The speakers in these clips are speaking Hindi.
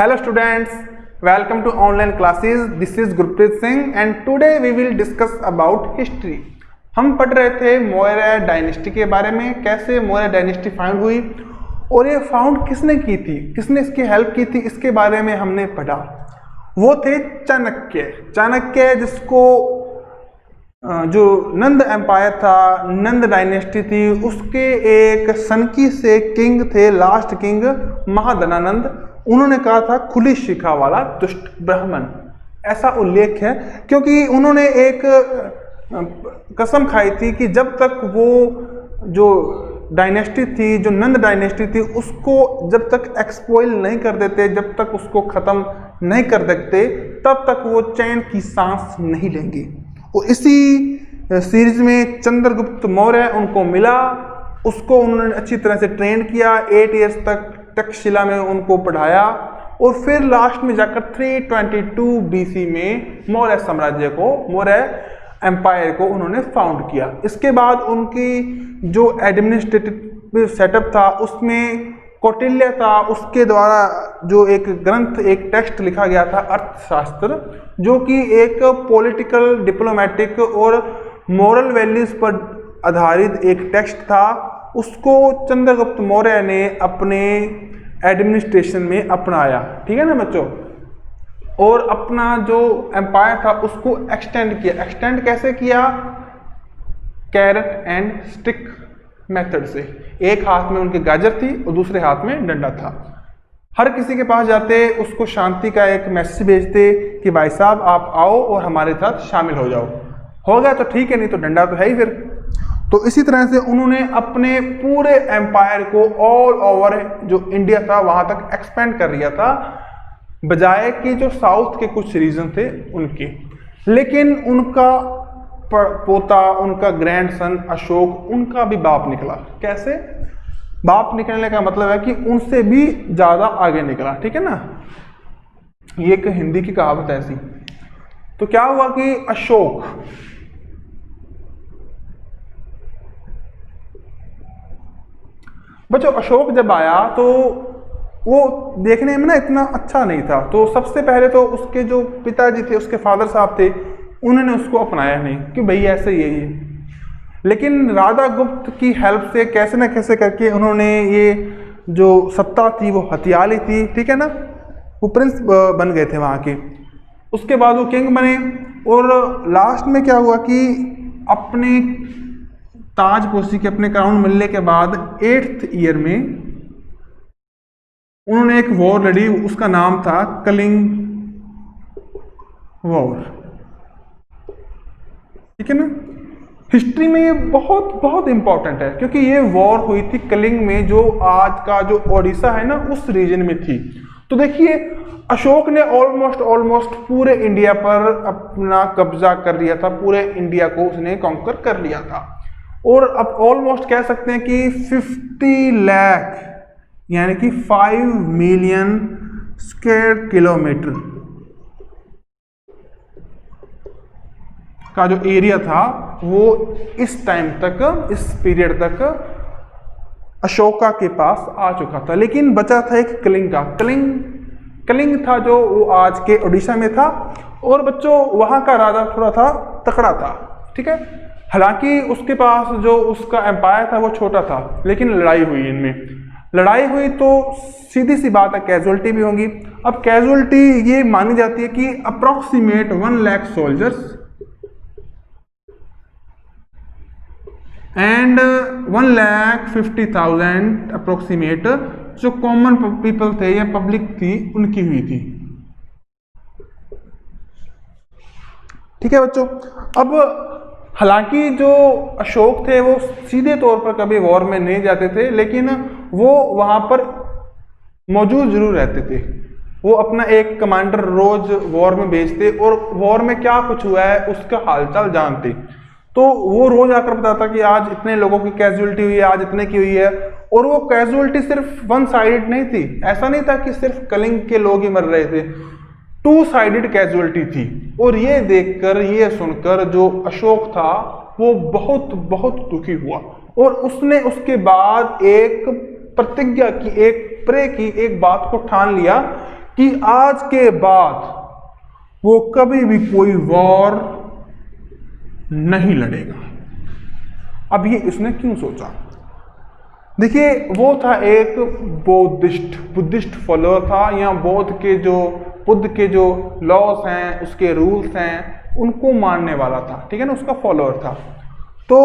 Hello students, welcome to online classes. This is Gurpreet Singh and today we will discuss about history. हम पढ़ रहे थे मौर्य डायनेस्टी के बारे में, कैसे मौर्य डायनेस्टी फाउंड हुई और ये फाउंड किसने की थी, किसने इसकी हेल्प की थी, इसके बारे में हमने पढ़ा। वो थे चाणक्य, जिसको जो नंद एम्पायर था, नंद डायनेस्टी थी, उसके एक सनकी से किंग थे, लास्ट किंग महाधनानंद। उन्होंने कहा था खुली शिखा वाला दुष्ट ब्राह्मण, ऐसा उल्लेख है, क्योंकि उन्होंने एक कसम खाई थी कि जब तक वो जो डायनेस्टी थी, जो नंद डायनेस्टी थी, उसको जब तक एक्सपोइल नहीं कर देते, जब तक उसको ख़त्म नहीं कर देते, तब तक वो चैन की सांस नहीं लेंगे। और इसी सीरीज में चंद्रगुप्त मौर्य उनको मिला, उसको उन्होंने अच्छी तरह से ट्रेन किया, 8 ईयर्स तक तक्षशिला में उनको पढ़ाया और फिर लास्ट में जाकर 322 BC में मौर्य साम्राज्य को, मौर्य एम्पायर को उन्होंने फाउंड किया। इसके बाद उनकी जो एडमिनिस्ट्रेटिव सेटअप था उसमें कौटिल्य था, उसके द्वारा जो एक ग्रंथ, एक टेक्स्ट लिखा गया था अर्थशास्त्र, जो कि एक पॉलिटिकल, डिप्लोमेटिक और मॉरल वैल्यूज पर आधारित एक टेक्स्ट था। उसको चंद्रगुप्त मौर्य ने अपने एडमिनिस्ट्रेशन में अपनाया, ठीक है ना बच्चों, और अपना जो एम्पायर था उसको एक्सटेंड किया। एक्सटेंड कैसे किया? कैरेट एंड स्टिक मेथड से। एक हाथ में उनकी गाजर थी और दूसरे हाथ में डंडा था। हर किसी के पास जाते उसको शांति का एक मैसेज भेजते कि भाई साहब आप आओ और हमारे साथ शामिल हो जाओ। हो गया तो ठीक है, नहीं तो डंडा तो है ही फिर। तो इसी तरह से उन्होंने अपने पूरे एम्पायर को ऑल ओवर जो इंडिया था वहां तक एक्सपेंड कर लिया था, बजाय कि जो साउथ के कुछ रीजन थे उनके। लेकिन उनका पोता, उनका ग्रैंडसन अशोक, उनका भी बाप निकला। कैसे बाप निकलने का मतलब है कि उनसे भी ज्यादा आगे निकला, ठीक है ना। ये एक हिंदी की कहावत है ऐसी। तो क्या हुआ कि अशोक, बच्चों अशोक जब आया तो वो देखने में ना इतना अच्छा नहीं था। तो सबसे पहले तो उसके जो पिताजी थे, उसके फादर साहब थे, उन्होंने उसको अपनाया नहीं कि भाई ऐसे ही है। लेकिन राजा गुप्त की हेल्प से कैसे ना कैसे करके उन्होंने ये जो सत्ता थी वो हथिया ली थी, ठीक है ना। वो प्रिंस बन गए थे वहाँ के। उसके बाद वो किंग बने और लास्ट में क्या हुआ कि अपने ताजपोशी के, अपने क्राउन मिलने के बाद 8th ईयर में उन्होंने एक वॉर लड़ी, उसका नाम था कलिंग वॉर, ठीक है ना। हिस्ट्री में ये बहुत बहुत इंपॉर्टेंट है, क्योंकि ये वॉर हुई थी कलिंग में, जो आज का जो ओडिशा है ना उस रीजन में थी। तो देखिए अशोक ने ऑलमोस्ट पूरे इंडिया पर अपना कब्जा कर लिया था, पूरे इंडिया को उसने कॉन्कर कर लिया था। और अब ऑलमोस्ट कह सकते हैं कि 50 लाख यानी कि 5 मिलियन स्क्वायर किलोमीटर का जो एरिया था वो इस टाइम तक, इस पीरियड तक अशोका के पास आ चुका था। लेकिन बचा था एक कलिंग का। कलिंग था जो वो आज के उड़ीसा में था। और बच्चों वहां का राजा थोड़ा था तकड़ा था, ठीक है। हालांकि उसके पास जो उसका एम्पायर था वो छोटा था, लेकिन लड़ाई हुई, इनमें लड़ाई हुई तो सीधी सी बात है कैजुअलिटी भी होंगी। अब कैजुअलिटी ये मानी जाती है कि approximate 1 lakh soldiers and 1,50,000 approximate जो कॉमन पीपल थे या पब्लिक थी उनकी हुई थी, ठीक है बच्चों। अब हालांकि जो अशोक थे वो सीधे तौर पर कभी वॉर में नहीं जाते थे, लेकिन वो वहां पर मौजूद जरूर रहते थे। वो अपना एक कमांडर रोज वॉर में भेजते और वॉर में क्या कुछ हुआ है उसका हालचाल जानते। तो वो रोज आकर बताता कि आज इतने लोगों की कैजुअलिटी हुई है, आज इतने की हुई है। और वो कैजुअलिटी सिर्फ 1 साइडेड नहीं थी, ऐसा नहीं था कि सिर्फ कलिंग के लोग ही मर रहे थे, 2 साइडेड कैजुअलिटी थी। और ये देखकर, ये सुनकर जो अशोक था वो बहुत बहुत दुखी हुआ और उसने उसके बाद एक प्रतिज्ञा की, एक प्रे की, एक बात को ठान लिया कि आज के बाद वो कभी भी कोई वॉर नहीं लड़ेगा। अब ये इसने क्यों सोचा? देखिए, वो था एक बुद्धिस्ट फॉलोअर था, या बुद्ध के जो लॉस हैं, उसके रूल्स हैं, उनको मानने वाला था, ठीक है ना, उसका फॉलोअर था। तो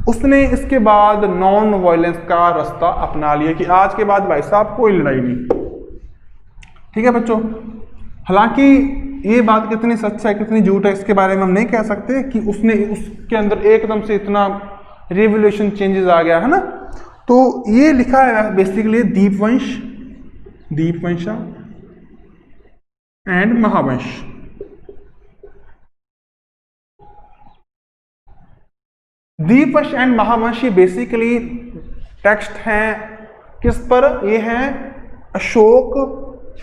उसने इसके बाद नॉन वायलेंस का रास्ता अपना लिया कि आज के बाद भाई साहब कोई लड़ाई नहीं, ठीक है बच्चों। हालांकि ये बात कितनी सच है कितनी झूठ है इसके बारे में हम नहीं कह सकते कि उसके अंदर एकदम से इतना रिवोल्यूशन चेंजेस आ गया है ना। तो ये लिखा है basically Dipavamsa and Mahavamsa. Dipavamsa and Mahavamsa ये बेसिकली टेक्स्ट हैं किस पर? ये हैं अशोक,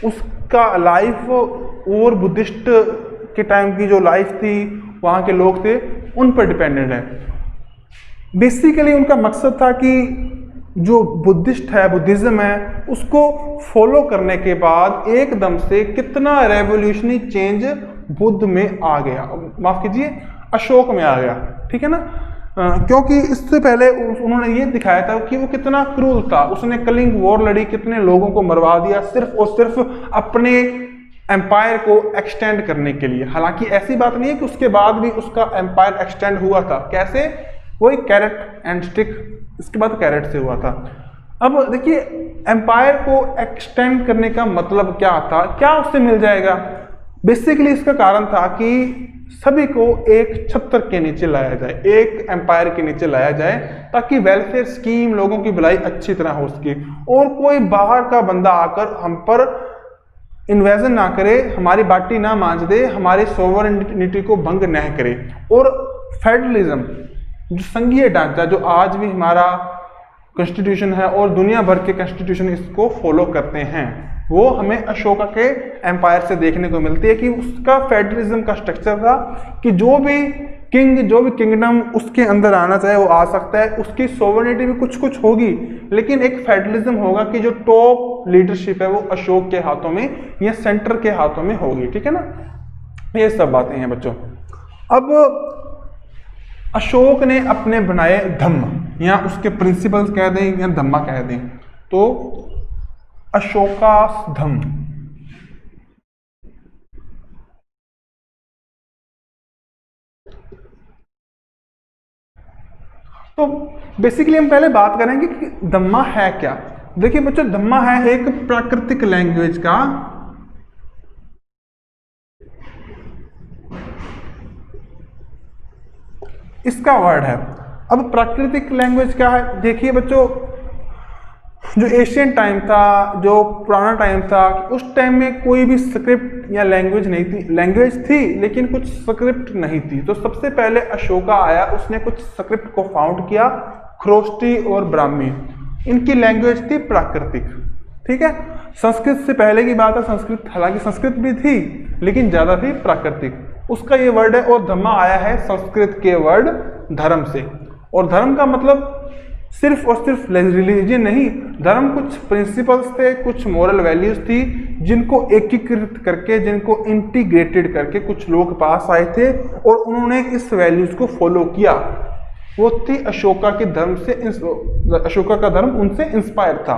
उसका लाइफ और बुद्धिस्ट के टाइम की जो लाइफ थी, वहाँ के लोग थे, उन पर डिपेंडेंट है। बेसिकली उनका मकसद था कि जो बुद्धिज्म है, उसको फॉलो करने के बाद एकदम से कितना रेवोल्यूशनरी चेंज बुद्ध में आ गया, माफ कीजिए अशोक में आ गया, ठीक है ना। क्योंकि इससे पहले उन्होंने ये दिखाया था कि वो कितना क्रूर था, उसने कलिंग वॉर लड़ी, कितने लोगों को मरवा दिया सिर्फ और सिर्फ अपने एम्पायर को एक्सटेंड करने के लिए। हालांकि ऐसी बात नहीं है कि उसके बाद भी उसका एम्पायर एक्सटेंड हुआ था, कैसे? वही कैरेट एंड स्टिक, इसके बाद कैरेट से हुआ था। अब देखिए, एम्पायर को एक्सटेंड करने का मतलब क्या था, क्या उससे मिल जाएगा? बेसिकली इसका कारण था कि सभी को एक छत्र के नीचे लाया जाए, एक एम्पायर के नीचे लाया जाए, ताकि वेलफेयर स्कीम, लोगों की भलाई अच्छी तरह हो सके और कोई बाहर का बंदा आकर हम पर इन्वेजन ना करे, हमारी बाटी ना मांझ दे, हमारी सोवरेनिटी को भंग न करे। और फेडरलिज्म, जो संघीय ढांचा, जो आज भी हमारा कॉन्स्टिट्यूशन है और दुनिया भर के कॉन्स्टिट्यूशन इसको फॉलो करते हैं, वो हमें अशोका के एम्पायर से देखने को मिलती है कि उसका फेडरलिज्म का स्ट्रक्चर था कि जो भी किंगडम उसके अंदर आना चाहे वो आ सकता है, उसकी सोवरेनिटी भी कुछ होगी, लेकिन एक फेडरलिज्म होगा कि जो टॉप लीडरशिप है वो अशोक के हाथों में या सेंटर के हाथों में होगी, ठीक है ना। ये सब बातें हैं बच्चों। अब अशोक ने अपने बनाए धम्म, या उसके प्रिंसिपल्स कह दें या धम्मा कह दें, तो अशोकास धम्म। तो बेसिकली हम पहले बात करेंगे कि धम्मा है क्या। देखिए बच्चों, धम्मा है एक प्राकृतिक लैंग्वेज का इसका वर्ड है। अब प्राकृतिक लैंग्वेज क्या है? देखिए बच्चों, जो एशियन टाइम था, जो पुराना टाइम था, उस टाइम में कोई भी स्क्रिप्ट या लैंग्वेज नहीं थी। लैंग्वेज थी लेकिन कुछ स्क्रिप्ट नहीं थी। तो सबसे पहले अशोका आया, उसने कुछ स्क्रिप्ट को फाउंड किया, खरोष्टी और ब्राह्मी, इनकी लैंग्वेज थी प्राकृतिक, ठीक है। संस्कृत से पहले की बात है, संस्कृत, हालांकि संस्कृत भी थी लेकिन ज्यादा थी प्राकृतिक, उसका ये वर्ड है। और धम्मा आया है संस्कृत के वर्ड धर्म से, और धर्म का मतलब सिर्फ और सिर्फ रिलीजन नहीं, धर्म कुछ प्रिंसिपल्स थे, कुछ मॉरल वैल्यूज थी, जिनको एकीकृत करके, जिनको इंटीग्रेटेड करके कुछ लोग पास आए थे और उन्होंने इस वैल्यूज को फॉलो किया। वो थी अशोका के धर्म से, अशोका का धर्म उनसे इंस्पायर था,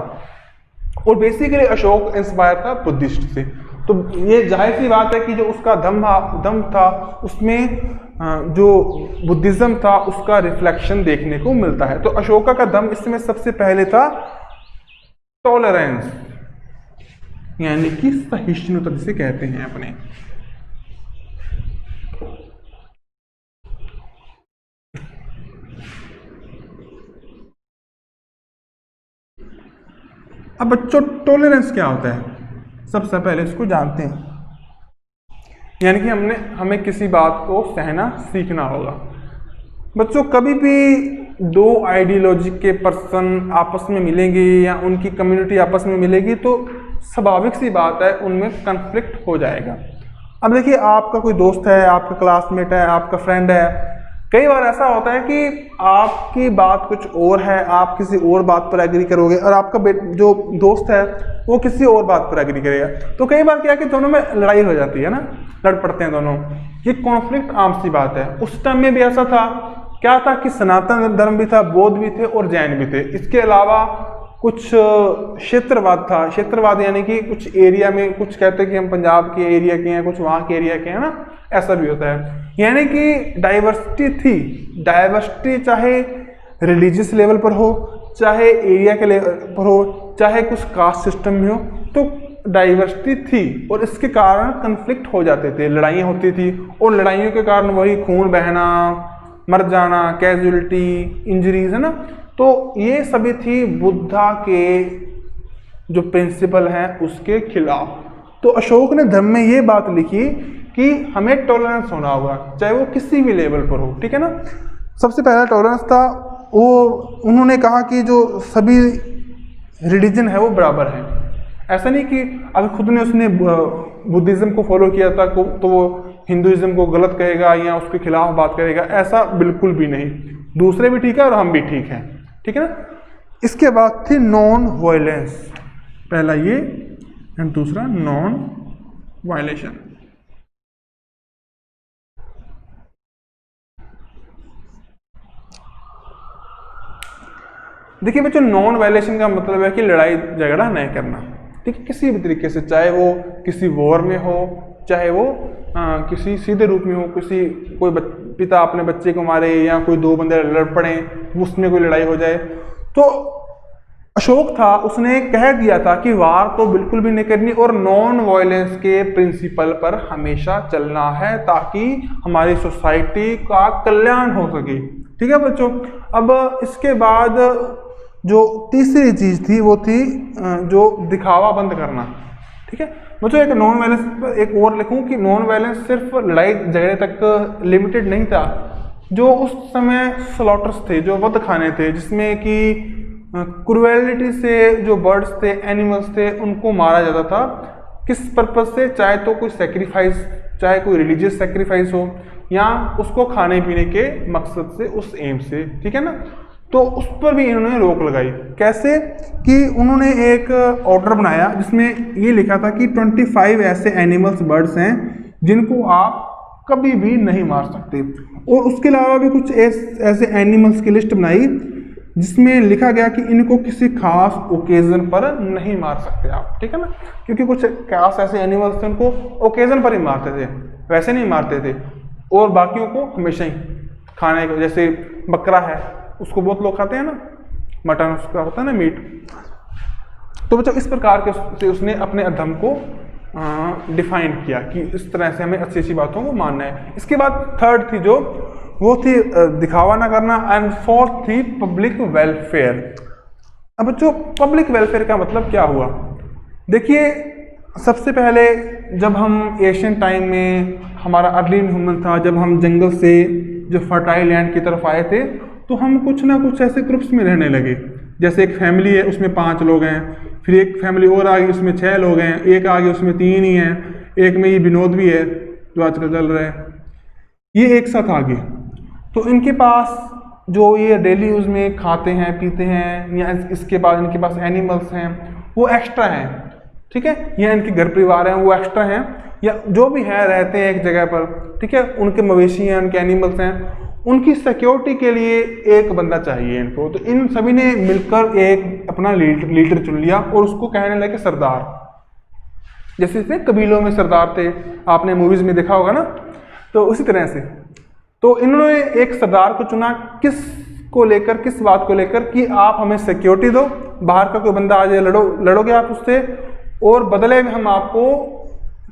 और बेसिकली अशोक इंस्पायर था बुद्धिस्ट से। तो ये जाहिर सी बात है कि जो उसका दम था, उसमें जो बुद्धिज्म था उसका रिफ्लेक्शन देखने को मिलता है। तो अशोका का दम इसमें सबसे पहले था टॉलरेंस, यानी कि सहिष्णुता जिसे कहते हैं अपने। अब बच्चों, टॉलरेंस क्या होता है? सबसे पहले इसको जानते हैं, यानी कि हमें किसी बात को सहना सीखना होगा। बच्चों, कभी भी दो आइडियोलॉजी के पर्सन आपस में मिलेंगे या उनकी कम्युनिटी आपस में मिलेगी तो स्वाभाविक सी बात है उनमें कन्फ्लिक्ट हो जाएगा। अब देखिए, आपका कोई दोस्त है, आपका क्लासमेट है, आपका फ्रेंड है, कई बार ऐसा होता है कि आपकी बात कुछ और है, आप किसी और बात पर एग्री करोगे और आपका जो दोस्त है वो किसी और बात पर एग्री करेगा। तो कई बार क्या है कि दोनों में लड़ाई हो जाती है ना, लड़ पड़ते हैं दोनों। ये कॉन्फ्लिक्ट आम सी बात है। उस टाइम में भी ऐसा था, क्या था कि सनातन धर्म भी था, बौद्ध भी थे और जैन भी थे। इसके अलावा कुछ क्षेत्रवाद था। क्षेत्रवाद यानी कि कुछ एरिया में, कुछ कहते हैं कि हम पंजाब के एरिया के हैं, कुछ वहाँ के एरिया के हैं ना, ऐसा भी होता है। यानी कि डाइवर्सिटी थी। डाइवर्सिटी चाहे रिलीजियस लेवल पर हो, चाहे एरिया के लेवल पर हो, चाहे कुछ कास्ट सिस्टम में हो, तो डाइवर्सिटी थी और इसके कारण कन्फ्लिक्ट हो जाते थे, लड़ाइयाँ होती थी और लड़ाइयों के कारण वही खून बहना, मर जाना, कैजुअलिटी, इंजरीज, है ना। तो ये सभी थी बुद्धा के जो प्रिंसिपल हैं उसके खिलाफ। तो अशोक ने धर्म में ये बात लिखी कि हमें टॉलरेंस होना होगा, चाहे वो किसी भी लेवल पर हो, ठीक है ना। सबसे पहला टॉलरेंस था वो, उन्होंने कहा कि जो सभी रिलीजन है वो बराबर है। ऐसा नहीं कि अगर खुद ने उसने बुद्धिज्म को फॉलो किया था तो वो हिंदुइज्म को गलत कहेगा या उसके खिलाफ बात करेगा, ऐसा बिल्कुल भी नहीं। दूसरे भी ठीक है और हम भी ठीक हैं, ठीक है ना। इसके बाद थी नॉन वायलेंस, पहला ये एंड दूसरा नॉन वायलेशन। देखिए बच्चों, नॉन वायलेशन का मतलब है कि लड़ाई झगड़ा नहीं करना, ठीक है, किसी भी तरीके से, चाहे वो किसी वॉर में हो, चाहे वो किसी सीधे रूप में हो, कोई पिता अपने बच्चे को मारे या कोई दो बंदे लड़ पड़े, उसमें कोई लड़ाई हो जाए। तो अशोक था, उसने कह दिया था कि वार तो बिल्कुल भी नहीं करनी और नॉन वायलेंस के प्रिंसिपल पर हमेशा चलना है ताकि हमारी सोसाइटी का कल्याण हो सके, ठीक है बच्चों। अब इसके बाद जो तीसरी चीज थी वो थी जो दिखावा बंद करना, ठीक है बच्चों। एक नॉन वायलेंस पर एक और लिखूं कि नॉन वायलेंस सिर्फ लड़ाई झगड़े तक लिमिटेड नहीं था। जो उस समय स्लॉटर्स थे, जो वध खाने थे, जिसमें कि क्रूएलिटी से जो बर्ड्स थे, एनिमल्स थे, उनको मारा जाता था। किस पर्पज से? चाहे तो कोई सेक्रीफाइस, चाहे कोई रिलीजियस सेक्रीफाइस हो या उसको खाने पीने के मकसद से, उस एम से, ठीक है ना। तो उस पर भी इन्होंने रोक लगाई। कैसे? कि उन्होंने एक ऑर्डर बनाया जिसमें ये लिखा था कि 25 ऐसे एनिमल्स, बर्ड्स हैं जिनको आप कभी भी नहीं मार सकते। और उसके अलावा भी कुछ ऐसे एनिमल्स की लिस्ट बनाई जिसमें लिखा गया कि इनको किसी खास ओकेजन पर नहीं मार सकते आप, ठीक है ना। क्योंकि कुछ खास ऐसे एनिमल्स थे उनको ओकेजन पर ही मारते थे, वैसे नहीं मारते थे। और बाकियों को हमेशा ही खाने को, जैसे बकरा है उसको बहुत लोग खाते हैं ना, मटन उसका होता है ना, मीट। तो बच्चों इस प्रकार के उसने अपने अधर्म को डिफाइन किया कि इस तरह से हमें अच्छी अच्छी बातों को मानना है। इसके बाद थर्ड थी जो, वो थी दिखावा ना करना। एंड फोर्थ थी पब्लिक वेलफेयर। अब बच्चों पब्लिक वेलफेयर का मतलब क्या हुआ? देखिए सबसे पहले जब हम एशियन टाइम में, हमारा अर्ली ह्यूमन था, जब हम जंगल से जो फर्टाइल लैंड की तरफ आए थे, तो हम कुछ ना कुछ ऐसे ग्रुप्स में रहने लगे। जैसे एक फैमिली है उसमें 5 लोग हैं, फिर एक फैमिली और आ गई उसमें 6 लोग हैं, एक आगे उसमें 3 ही हैं, एक में ये विनोद भी है जो आजकल चल रहा है, ये एक साथ आ गए। तो इनके पास जो ये डेली यूज में खाते हैं पीते हैं, या इसके बाद इनके पास एनिमल्स हैं वो एक्स्ट्रा हैं, ठीक है, या इनके घर परिवार हैं वो एक्स्ट्रा हैं, या जो भी है रहते हैं एक जगह पर, ठीक है, उनके मवेशी हैं, उनके एनिमल्स हैं, उनकी सिक्योरिटी के लिए एक बंदा चाहिए इनको। तो इन सभी ने मिलकर एक अपना लीडर चुन लिया और उसको कहने लगे सरदार। जैसे कबीलों में सरदार थे, आपने मूवीज में देखा होगा ना, तो उसी तरह से तो इन्होंने एक सरदार को चुना। किस को लेकर, किस बात को लेकर कि आप हमें सिक्योरिटी दो, बाहर का कोई बंदा आ जाए लड़ोगे आप उससे, और बदले में हम आपको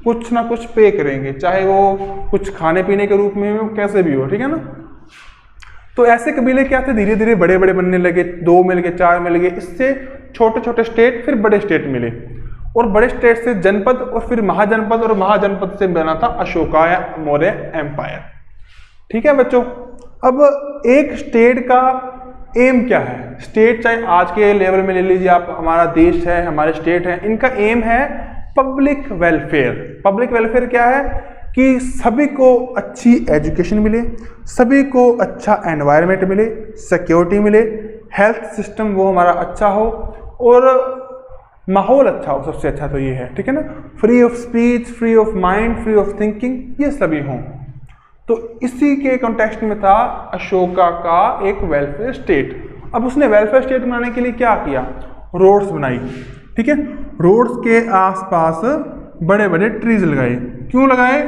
कुछ ना कुछ पे करेंगे, चाहे वो कुछ खाने पीने के रूप में हो, कैसे भी हो, ठीक है ना। तो ऐसे कबीले क्या थे, धीरे धीरे बड़े बड़े बनने लगे, 2 मिल गए, 4 मिल गए, इससे छोटे छोटे स्टेट, फिर बड़े स्टेट मिले, और बड़े स्टेट से जनपद, और फिर महाजनपद, और महाजनपद से बना था अशोका या मौर्य एम्पायर, ठीक है बच्चों। अब एक स्टेट का एम क्या है? स्टेट चाहे आज के लेवल में ले लीजिए आप, हमारा देश है, हमारे स्टेट है, इनका एम है पब्लिक वेलफेयर। पब्लिक वेलफेयर क्या है? कि सभी को अच्छी एजुकेशन मिले, सभी को अच्छा एनवायरनमेंट मिले, सिक्योरिटी मिले, हेल्थ सिस्टम वो हमारा अच्छा हो और माहौल अच्छा हो। सबसे अच्छा तो ये है, ठीक है ना, free of speech, free of mind, free of thinking, ये सभी हों। तो इसी के कॉन्टेक्स्ट में था अशोका का एक वेलफेयर स्टेट। अब उसने वेलफेयर स्टेट बनाने के लिए क्या किया, रोड्स बनाई, ठीक है, रोड्स के आसपास बड़े बड़े ट्रीज लगाए। क्यों लगाए,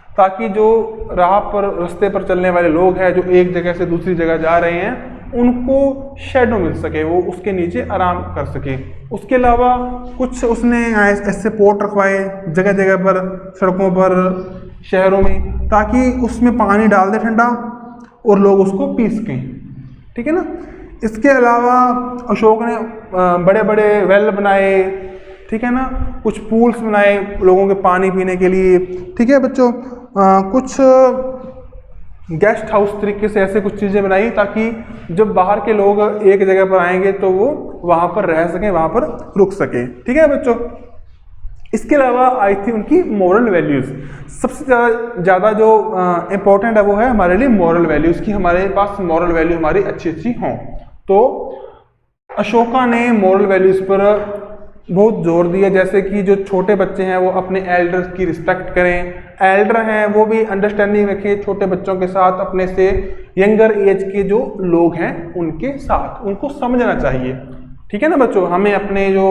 ताकि जो राह पर रास्ते पर चलने वाले लोग हैं, जो एक जगह से दूसरी जगह जा रहे हैं, उनको शेडो मिल सके, वो उसके नीचे आराम कर सके। उसके अलावा कुछ उसने ऐसे पोर्ट रखवाए जगह जगह पर, सड़कों पर, शहरों में, ताकि उसमें पानी डाल दे ठंडा और लोग उसको पी सकें, ठीक है ना। इसके अलावा अशोक ने बड़े बड़े वेल बनाए, ठीक है ना, कुछ पूल्स बनाए लोगों के पानी पीने के लिए, ठीक है बच्चों। कुछ गेस्ट हाउस तरीके से ऐसे कुछ चीज़ें बनाई ताकि जब बाहर के लोग एक जगह पर आएंगे तो वो वहाँ पर रह सकें, वहाँ पर रुक सकें, ठीक है बच्चों। इसके अलावा आई थी उनकी मॉरल वैल्यूज़। सबसे ज़्यादा जो इम्पोर्टेंट है वो है हमारे लिए मॉरल वैल्यूज़ की, हमारे पास मॉरल वैल्यू हमारी अच्छी अच्छी हों। तो अशोका ने मॉरल वैल्यूज़ पर बहुत जोर दिया, जैसे कि जो छोटे बच्चे हैं वो अपने एल्डर्स की रिस्पेक्ट करें, एल्डर हैं वो भी अंडरस्टैंडिंग रखें छोटे बच्चों के साथ, अपने से यंगर एज के जो लोग हैं उनके साथ, उनको समझना चाहिए, ठीक है ना बच्चों। हमें अपने जो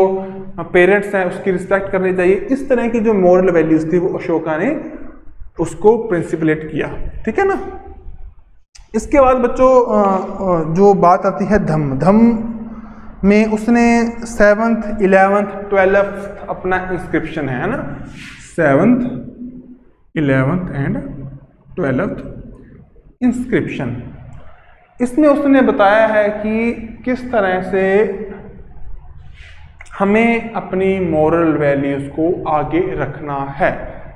पेरेंट्स हैं उसकी रिस्पेक्ट करनी चाहिए। इस तरह की जो मॉरल वैल्यूज़ थी वो अशोका ने उसको प्रिंसिपलेट किया, ठीक है ना। इसके बाद बच्चों जो बात आती है धम्म में उसने 7th, 11th, 12th अपना इंस्क्रिप्शन है ना, 7th, 11th and 12th inscription. इसमें उसने बताया है कि किस तरह से हमें अपनी मॉरल वैल्यूज़ को आगे रखना है।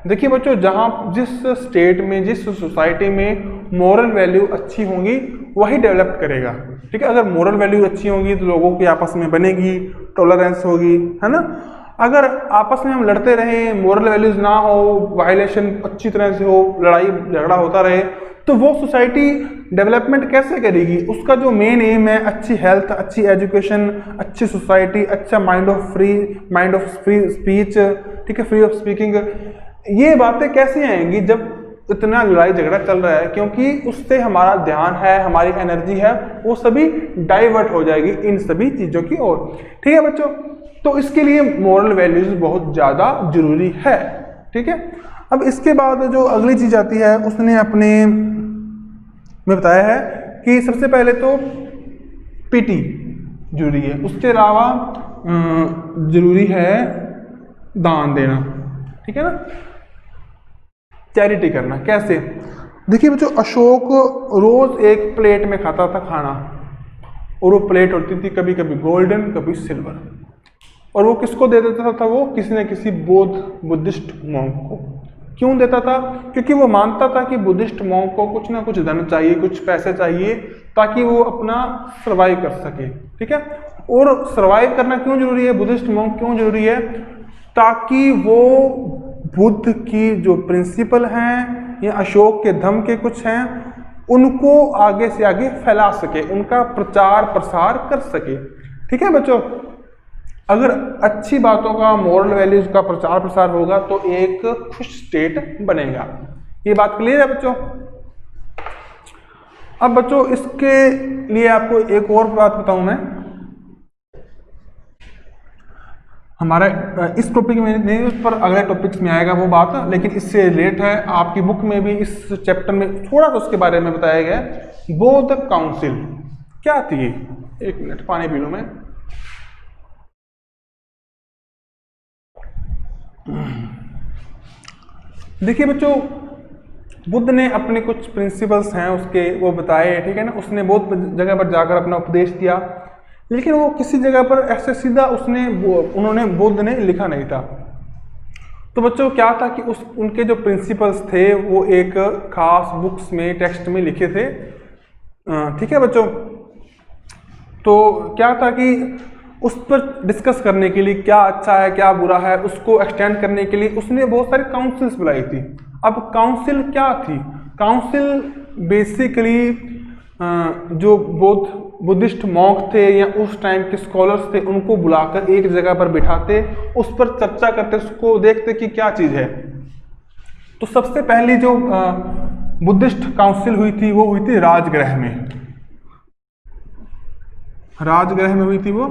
देखिए बच्चों, जहाँ जिस स्टेट में, जिस सोसाइटी में मॉरल वैल्यू अच्छी होंगी वही डेवलप करेगा, ठीक है। अगर मॉरल वैल्यू अच्छी होंगी तो लोगों की आपस में बनेगी, टॉलरेंस होगी, है ना। अगर आपस में हम लड़ते रहें, मॉरल वैल्यूज ना हो, वायलेशन अच्छी तरह से हो, लड़ाई झगड़ा होता रहे, तो वो सोसाइटी डेवलपमेंट कैसे करेगी। उसका जो मेन एम है अच्छी हेल्थ, अच्छी एजुकेशन, अच्छी सोसाइटी, अच्छा माइंड ऑफ फ्री स्पीच, ठीक है, फ्री ऑफ स्पीकिंग, ये बातें कैसे आएंगी जब इतना लड़ाई झगड़ा चल रहा है, क्योंकि उससे हमारा ध्यान है, हमारी एनर्जी है, वो सभी डाइवर्ट हो जाएगी इन सभी चीज़ों की ओर, ठीक है बच्चों। तो इसके लिए मॉरल वैल्यूज बहुत ज़्यादा जरूरी है, ठीक है। अब इसके बाद जो अगली चीज़ आती है उसने अपने में बताया है कि सबसे पहले तो पीटी जरूरी है, उसके अलावा जरूरी है दान देना, ठीक है ना, चैरिटी करना। कैसे, देखिए बच्चों, अशोक रोज एक प्लेट में खाता था खाना, और वो प्लेट होती थी कभी कभी गोल्डन, कभी सिल्वर, और वो किसको दे देता था, वो किसी न किसी बुद्धिस्ट मॉन्क को। क्यों देता था, क्योंकि वो मानता था कि बुद्धिस्ट मॉन्क को कुछ ना कुछ धन चाहिए, कुछ पैसे चाहिए, ताकि वो अपना सर्वाइव कर सके, ठीक है। और सर्वाइव करना क्यों जरूरी है, बुद्धिस्ट मॉन्क क्यों जरूरी है, ताकि वो बुद्ध की जो प्रिंसिपल हैं या अशोक के धम्म के कुछ हैं उनको आगे से आगे फैला सके, उनका प्रचार प्रसार कर सके, ठीक है बच्चों। अगर अच्छी बातों का, मॉरल वैल्यूज का प्रचार प्रसार होगा तो एक खुश स्टेट बनेगा। ये बात क्लियर है बच्चों। अब बच्चों इसके लिए आपको एक और बात बताऊं मैं, हमारा इस टॉपिक में नहीं, उस पर अगले टॉपिक्स में आएगा वो बात, लेकिन इससे रिलेट है। आपकी बुक में भी इस चैप्टर में थोड़ा सा उसके बारे में बताया गया है। बौद्ध काउंसिल क्या थी, एक मिनट पानी पी लूं मैं। देखिए बच्चों, बुद्ध ने अपने कुछ प्रिंसिपल्स हैं उसके, वो बताए, ठीक है ना। उसने बहुत जगह पर जाकर अपना उपदेश दिया, लेकिन वो किसी जगह पर ऐसे सीधा उन्होंने बुद्ध ने लिखा नहीं था। तो बच्चों क्या था कि उनके जो प्रिंसिपल्स थे वो एक खास बुक्स में, टेक्स्ट में लिखे थे, ठीक है बच्चों। तो क्या था कि उस पर डिस्कस करने के लिए क्या अच्छा है क्या बुरा है उसको एक्सटेंड करने के लिए उसने बहुत सारी काउंसिल्स बुलाई थी। अब काउंसिल क्या थी? काउंसिल बेसिकली जो बुद्धिस्ट मॉन्क थे या उस टाइम के स्कॉलर्स थे उनको बुलाकर एक जगह पर बिठाते, उस पर चर्चा करते, उसको देखते कि क्या चीज़ है। तो सबसे पहली जो बुद्धिस्ट काउंसिल हुई थी वो हुई थी राजगृह में। राजगृह में हुई थी वो,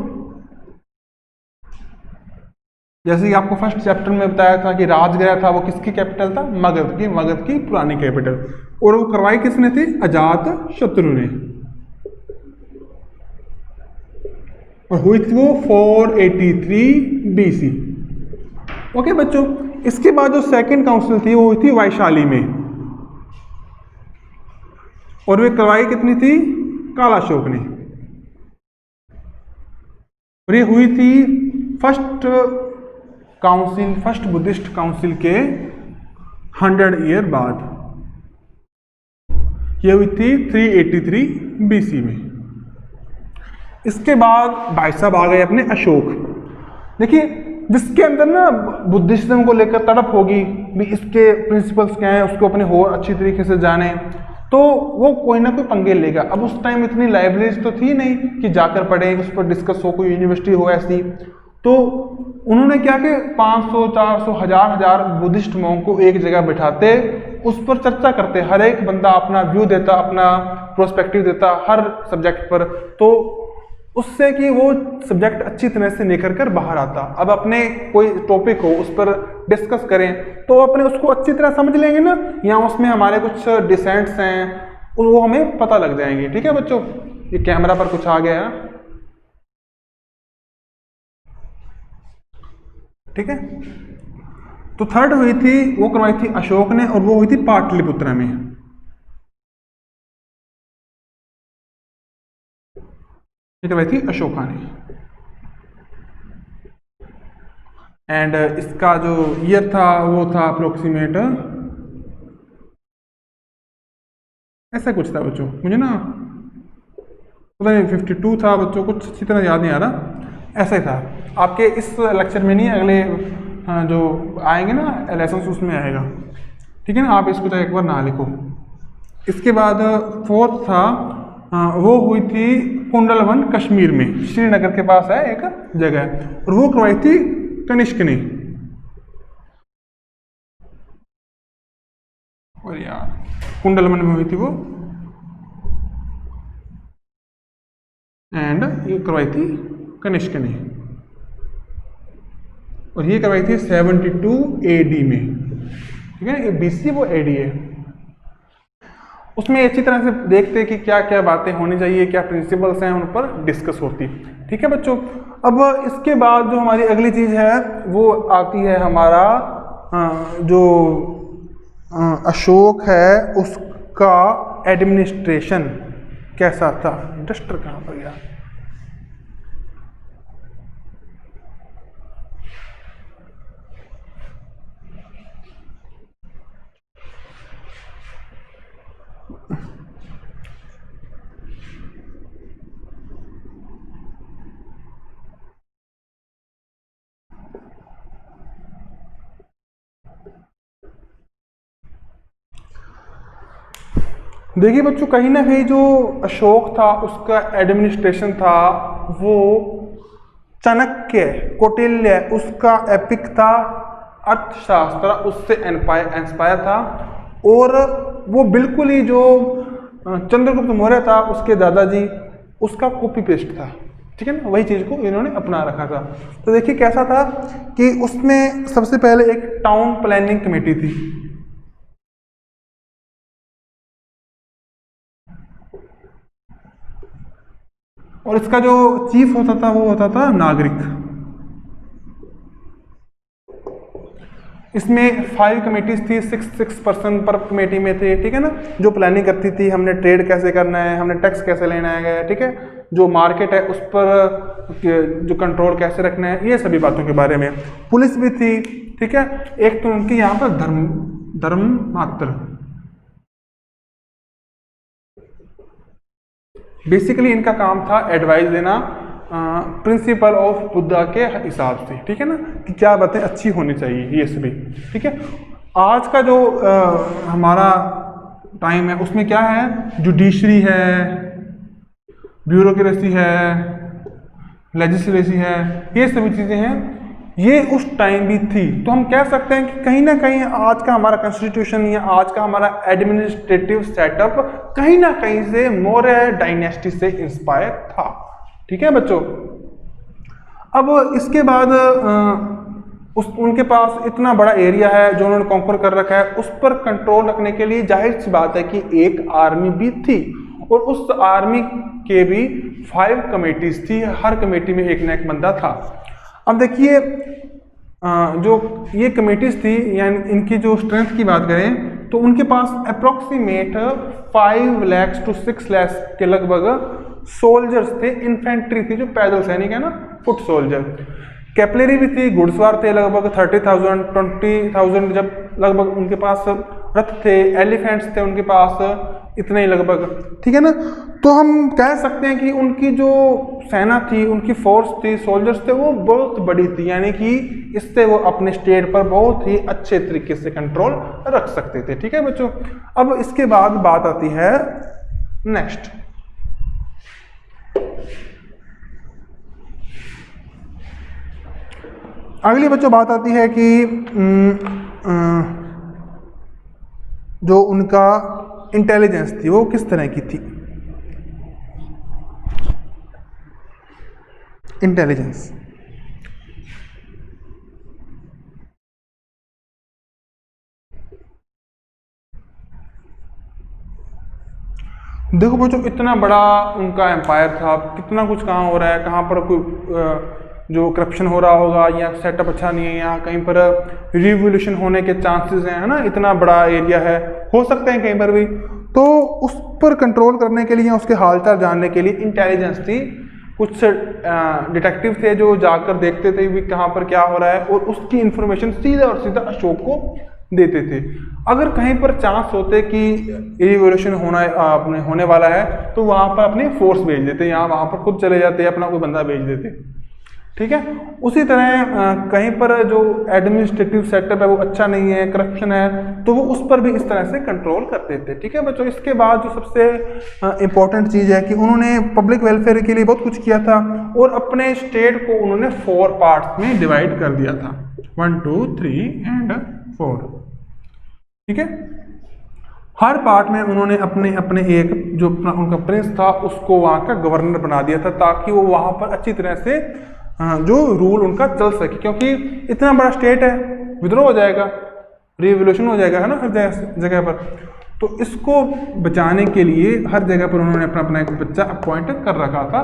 जैसे कि आपको फर्स्ट चैप्टर में बताया था कि राजगृह था वो किसकी कैपिटल था? मगध की पुरानी कैपिटल। और वो करवाई किसने थी? अजात शत्रु ने। और हुई थी वो 483 BC। ओके बच्चों, इसके बाद जो सेकंड काउंसिल थी वो हुई थी वैशाली में, और वे करवाई कितनी थी? कालाशोक ने। और ये हुई थी फर्स्ट बुद्धिस्ट काउंसिल के 100 ईयर बाद। ये हुई थी 383 BC में। इसके बाद भाई साहब आ गए अपने अशोक। देखिए, जिसके अंदर ना बुद्धिज्म को लेकर तड़प होगी भी इसके प्रिंसिपल्स क्या हैं उसको अपने और अच्छी तरीके से जाने, तो वो कोई ना कोई पंगे लेगा। अब उस टाइम इतनी लाइब्रेरीज तो थी नहीं कि जाकर पढ़े, उस पर डिस्कस हो, कोई यूनिवर्सिटी हो ऐसी। तो उन्होंने क्या कि 500, 400, हजार बुद्धिस्ट मॉन्क को एक जगह बिठाते, उस पर चर्चा करते, हर एक बंदा अपना व्यू देता, अपना प्रोस्पेक्टिव देता हर सब्जेक्ट पर, तो उससे कि वो सब्जेक्ट अच्छी तरह से निखर कर बाहर आता। अब अपने कोई टॉपिक हो उस पर डिस्कस करें तो अपने उसको अच्छी तरह समझ लेंगे ना, या उसमें हमारे कुछ डिसेंट्स हैं वो हमें पता लग जाएंगे। ठीक है बच्चों, ये कैमरा पर कुछ आ गया है, ठीक है। तो थर्ड हुई थी, वो करवाई थी अशोक ने, और वो हुई थी पाटलिपुत्र में। ये करवाई थी अशोका ने। एंड इसका जो ईयर था वो था अप्रोक्सीमेट ऐसा कुछ था बच्चों, मुझे ना पता नहीं 52 था बच्चों, कुछ अच्छी तरह याद नहीं आ रहा, ऐसा ही था। आपके इस लेक्चर में नहीं, अगले जो आएंगे ना लेसन उसमें आएगा, ठीक है ना। आप इसको चाहे एक बार ना लिखो। इसके बाद फोर्थ था, वो हुई थी कुंडलवन कश्मीर में, श्रीनगर के पास है एक जगह, और वो करवाई थी कनिष्क ने। और यार कुंडलवन में हुई थी वो, एंड ये करवाई थी कनिष्क ने, और ये करवाई थी 72 AD में, ठीक है। ये BC वो AD है। उसमें अच्छी तरह से देखते हैं कि क्या क्या बातें होनी चाहिए, क्या प्रिंसिपल्स हैं, उन पर डिस्कस होती, ठीक है बच्चों। अब इसके बाद जो हमारी अगली चीज़ है वो आती है हमारा जो अशोक है उसका एडमिनिस्ट्रेशन कैसा था। डस्टर कहाँ पर गया? देखिए बच्चों, कहीं ना कहीं जो अशोक था उसका एडमिनिस्ट्रेशन था वो चाणक्य, कौटिल्य, उसका एपिक था, अर्थशास्त्र उससे इंस्पायर था, और वो बिल्कुल ही जो चंद्रगुप्त मौर्य था उसके दादाजी उसका कॉपी पेस्ट था, ठीक है ना। वही चीज़ को इन्होंने अपना रखा था। तो देखिए कैसा था कि उसमें सबसे पहले एक टाउन प्लानिंग कमेटी थी, और इसका जो चीफ होता था वो होता था नागरिक। इसमें 5 कमेटीज थी, 6 पर्सन पर कमेटी में थे, ठीक है ना, जो प्लानिंग करती थी हमने ट्रेड कैसे करना है, हमने टैक्स कैसे लेना है, ठीक है, जो मार्केट है उस पर जो कंट्रोल कैसे रखना है, ये सभी बातों के बारे में। पुलिस भी थी, ठीक है। एक तो उनकी यहाँ पर धर्म मात्र, बेसिकली इनका काम था एडवाइस देना प्रिंसिपल ऑफ बुद्धा के हिसाब से, ठीक है ना, कि क्या बातें अच्छी होनी चाहिए ये सभी, ठीक है। आज का जो हमारा टाइम है उसमें क्या है, जुडिशरी है, ब्यूरोक्रेसी है, लेजिस्लेसी है, ये सभी चीज़ें हैं, ये उस टाइम भी थी। तो हम कह सकते हैं कि कहीं ना कहीं आज का हमारा कॉन्स्टिट्यूशन या आज का हमारा एडमिनिस्ट्रेटिव सेटअप कहीं ना कहीं से मौर्य डायनेस्टी से इंस्पायर था, ठीक है बच्चों। अब इसके बाद उनके पास इतना बड़ा एरिया है जो उन्होंने कॉन्कर कर रखा है, उस पर कंट्रोल रखने के लिए जाहिर सी बात है कि एक आर्मी भी थी, और उस आर्मी के भी 5 कमेटीज थी, हर कमेटी में एक ना एक बंदा था। अब देखिए जो ये कमेटीज थी, यानी इनकी जो स्ट्रेंथ की बात करें तो उनके पास अप्रोक्सीमेट 5 लाख to 6 लाख के लगभग सोल्जर्स थे, इन्फेंट्री थी जो पैदल सैनिक है ना, फुट सोल्जर, कैपलरी भी थी, घुड़सवार थे लगभग 30,000 20,000, जब लगभग उनके पास रथ थे, एलिफेंट्स थे उनके पास इतने ही लगभग, ठीक है ना। तो हम कह सकते हैं कि उनकी जो सेना थी, उनकी फोर्स थी, सोल्जर्स थे, वो बहुत बड़ी थी, यानी कि इससे वो अपने स्टेट पर बहुत ही अच्छे तरीके से कंट्रोल रख सकते थे, ठीक है बच्चों। अब इसके बाद बात आती है नेक्स्ट, अगली बच्चों बात आती है कि जो उनका इंटेलिजेंस थी वो किस तरह की थी। इंटेलिजेंस, देखो बच्चों, इतना बड़ा उनका एम्पायर था, कितना कुछ कहाँ हो रहा है, कहाँ पर कोई जो करप्शन हो रहा होगा, या सेटअप अच्छा नहीं है, या कहीं पर रिवोल्यूशन होने के चांसेस हैं, है ना, इतना बड़ा एरिया है, हो सकते हैं कहीं पर भी। तो उस पर कंट्रोल करने के लिए, उसके हालचाल जानने के लिए इंटेलिजेंस थी, कुछ डिटेक्टिव थे जो जाकर देखते थे भी कहाँ पर क्या हो रहा है, और उसकी इंफॉर्मेशन सीधा और सीधा अशोक को देते थे। अगर कहीं पर चांस होते कि रिवोल्यूशन होने वाला है, तो वहाँ पर अपनी फोर्स भेज देते, या वहाँ पर खुद चले जाते, अपना कोई बंदा भेज देते, ठीक है। उसी तरह कहीं पर जो एडमिनिस्ट्रेटिव सेटअप है वो अच्छा नहीं है, करप्शन है, तो वो उस पर भी इस तरह से कंट्रोल करते थे, ठीक है बच्चों। इसके बाद जो सबसे इम्पोर्टेंट चीज़ है कि उन्होंने पब्लिक वेलफेयर के लिए बहुत कुछ किया था, और अपने स्टेट को उन्होंने 4 पार्ट्स में डिवाइड कर दिया था, 1 2 3 एंड 4, ठीक है। हर पार्ट में उन्होंने अपने अपने एक जो उनका प्रिंस था उसको वहाँ का गवर्नर बना दिया था, ताकि वो वहाँ पर अच्छी तरह से जो रूल उनका चल सके, क्योंकि इतना बड़ा स्टेट है, विद्रोह हो जाएगा, रिवोल्यूशन हो जाएगा, है ना, हर जगह पर। तो इसको बचाने के लिए हर जगह पर उन्होंने अपना अपना एक बच्चा अपॉइंट कर रखा था,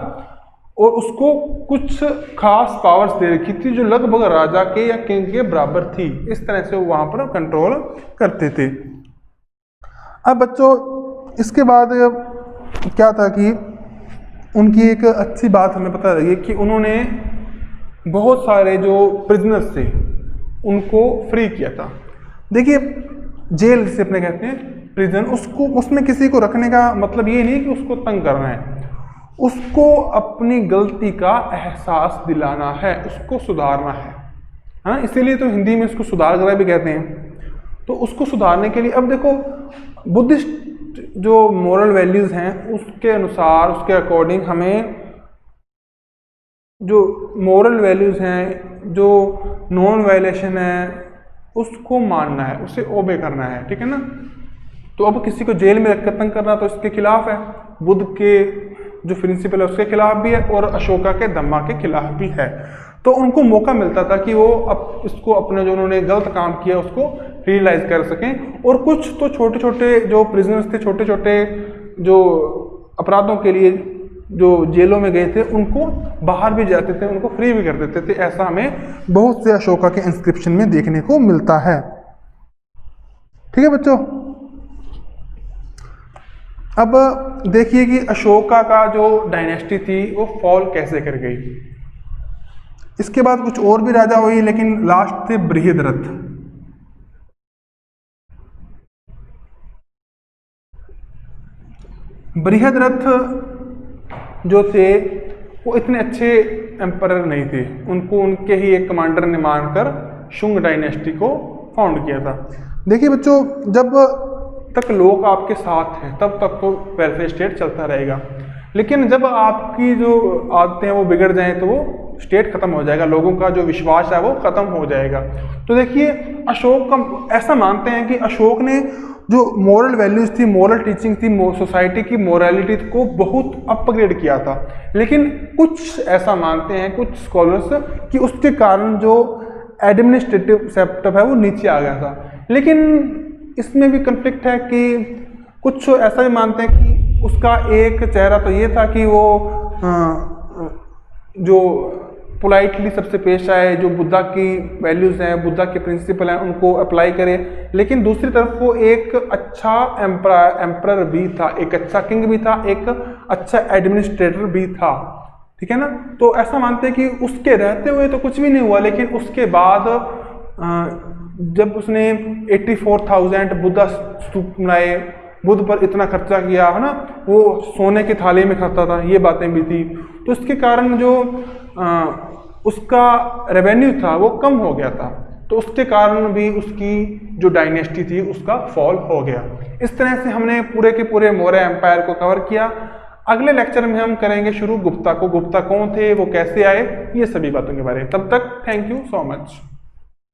और उसको कुछ खास पावर्स दे रखी थी जो लगभग राजा के या किंग के बराबर थी। इस तरह से वो वहाँ पर कंट्रोल करते थे। अब बच्चों इसके बाद क्या था कि उनकी एक अच्छी बात हमें पता लगी कि उन्होंने बहुत सारे जो प्रिजनर्स थे उनको फ्री किया था। देखिए जेल जिसे अपने कहते हैं प्रिजन, उसको उसमें किसी को रखने का मतलब ये नहीं कि उसको तंग करना है, उसको अपनी गलती का एहसास दिलाना है, उसको सुधारना है, हाँ, इसीलिए तो हिंदी में इसको सुधार गृह भी कहते हैं। तो उसको सुधारने के लिए अब देखो बुद्धिस्ट जो मोरल वैल्यूज़ हैं उसके अनुसार, उसके अकॉर्डिंग हमें जो मोरल वैल्यूज़ हैं, जो नॉन वायलेशन है, उसको मानना है, उसे ओबे करना है, ठीक है ना। तो अब किसी को जेल में रखकर तंग करना तो इसके खिलाफ है, बुद्ध के जो प्रिंसिपल है उसके खिलाफ भी है, और अशोका के धम्मा के खिलाफ भी है। तो उनको मौका मिलता था कि वो अब इसको अपने जो उन्होंने गलत काम किया उसको रियलाइज कर सकें। और कुछ तो छोटे छोटे जो प्रिजनर्स थे, छोटे छोटे जो अपराधों के लिए जो जेलों में गए थे, उनको बाहर भी जाते थे, उनको फ्री भी कर देते थे। ऐसा हमें बहुत से अशोका के इंस्क्रिप्शन में देखने को मिलता है, ठीक है बच्चों। अब देखिए कि अशोका का जो डायनेस्टी थी वो फॉल कैसे कर गई। इसके बाद कुछ और भी राजा हुई, लेकिन लास्ट थे बृहद्रथ। बृहद्रथ जो थे वो इतने अच्छे एम्परर नहीं थे, उनको उनके ही एक कमांडर ने मानकर शुंग डायनेस्टी को फाउंड किया था। देखिए बच्चों, जब तक लोग आपके साथ हैं तब तक तो वेलफेयर स्टेट चलता रहेगा, लेकिन जब आपकी जो आदतें हैं वो बिगड़ जाएं तो वो स्टेट खत्म हो जाएगा, लोगों का जो विश्वास है वो खत्म हो जाएगा। तो देखिए अशोक का ऐसा मानते हैं कि अशोक ने जो मॉरल वैल्यूज थी, मॉरल टीचिंग थी, सोसाइटी की मोरालिटी को बहुत अपग्रेड किया था। लेकिन कुछ ऐसा मानते हैं कुछ स्कॉलर्स कि उसके कारण जो एडमिनिस्ट्रेटिव सेटअप है वो नीचे आ गया था। लेकिन इसमें भी कन्फ्लिक्ट है कि कुछ ऐसा भी मानते हैं कि उसका एक चेहरा तो ये था कि वो जो पोलाइटली सबसे पेश आए, जो बुद्धा की वैल्यूज़ हैं, बुद्धा के प्रिंसिपल हैं, उनको अप्लाई करे। लेकिन दूसरी तरफ वो एक अच्छा एम्परर भी था, एक अच्छा किंग भी था, एक अच्छा एडमिनिस्ट्रेटर भी था, ठीक है ना। तो ऐसा मानते हैं कि उसके रहते हुए तो कुछ भी नहीं हुआ, लेकिन उसके बाद जब उसने 84,000 बुद्धा स्तूप बनाए, बुद्ध पर इतना खर्चा किया है ना, वो सोने की थाली में खाता था, ये बातें भी थी। तो इसके कारण जो उसका रेवेन्यू था वो कम हो गया था, तो उसके कारण भी उसकी जो डायनेस्टी थी उसका फॉल हो गया। इस तरह से हमने पूरे के पूरे मौर्य एम्पायर को कवर किया। अगले लेक्चर में हम करेंगे शुरू गुप्ता को, गुप्ता कौन थे, वो कैसे आए, ये सभी बातों के बारे में। तब तक थैंक यू सो मच।